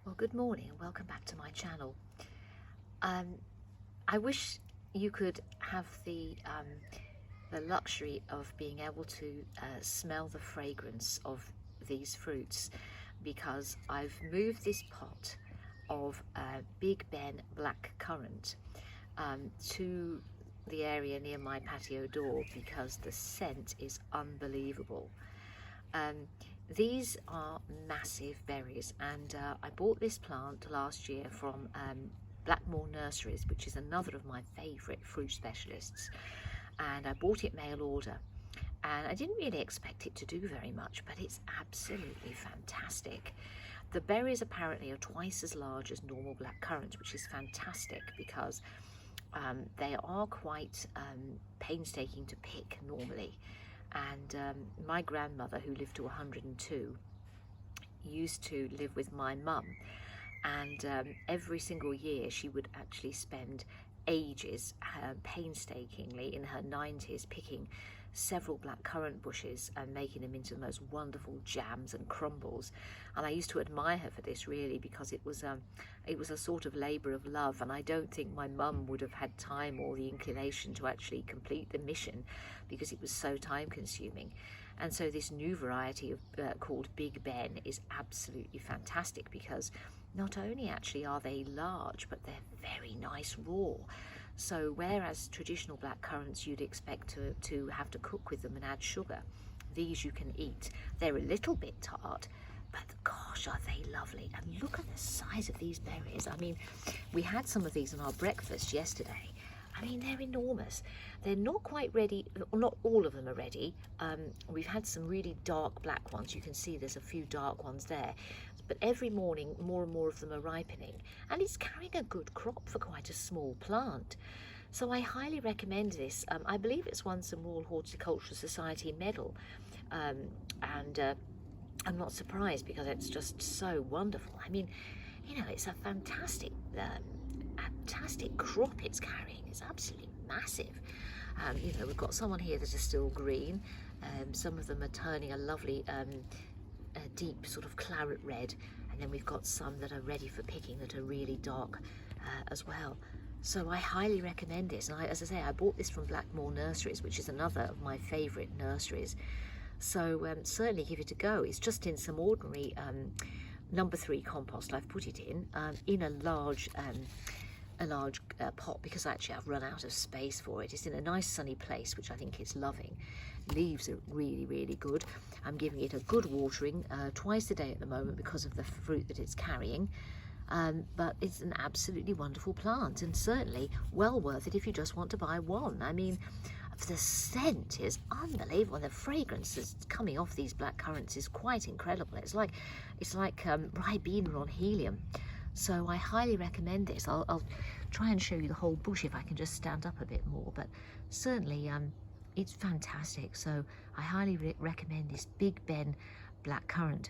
Well, good morning and welcome back to my channel. I wish you could have the luxury of being able to smell the fragrance of these fruits, because I've moved this pot of Big Ben Blackcurrant to the area near my patio door because the scent is unbelievable. These are massive berries, and I bought this plant last year from Blackmore Nurseries, which is another of my favourite fruit specialists, and I bought it mail order, and I didn't really expect it to do very much, but it's absolutely fantastic. The berries apparently are twice as large as normal blackcurrant, which is fantastic because they are quite painstaking to pick normally. And my grandmother, who lived to 102, used to live with my mum, and every single year she would actually spend ages painstakingly in her 90s picking several blackcurrant bushes and making them into the most wonderful jams and crumbles. And I used to admire her for this, really, because it was a sort of labour of love, and I don't think my mum would have had time or the inclination to actually complete the mission because it was so time consuming. And so this new variety of called Big Ben is absolutely fantastic, because not only actually are they large, but they're very nice raw. So whereas traditional blackcurrants you'd expect to have to cook with them and add sugar, these you can eat. They're a little bit tart, but gosh, are they lovely. And look at the size of these berries. I mean, we had some of these in our breakfast yesterday. I mean, they're enormous. They're not quite ready, not all of them are ready. We've had some really dark black ones. You can see there's a few dark ones there. But every morning, more and more of them are ripening. And it's carrying a good crop for quite a small plant. So I highly recommend this. I believe it's won some Royal Horticultural Society medal. And I'm not surprised, because it's just so wonderful. I mean, you know, it's a fantastic crop it's carrying. It's absolutely massive. You know, we've got some on here that are still green. Some of them are turning a lovely a deep sort of claret red, and then we've got some that are ready for picking that are really dark as well. So I highly recommend this, and as I say, I bought this from Blackmore Nurseries, which is another of my favourite nurseries. So certainly give it a go. It's just in some ordinary number 3 compost. I've put it in a large pot, because actually I've run out of space for it. It's in a nice sunny place, which I think it's loving. Leaves are really, really good. I'm giving it a good watering twice a day at the moment because of the fruit that it's carrying. But it's an absolutely wonderful plant, and certainly well worth it if you just want to buy one. I mean, the scent is unbelievable, and the fragrance that's coming off these blackcurrants is quite incredible. It's like Ribena on helium. So I highly recommend this. I'll try and show you the whole bush if I can just stand up a bit more, but certainly it's fantastic. So I highly recommend this Big Ben Blackcurrant.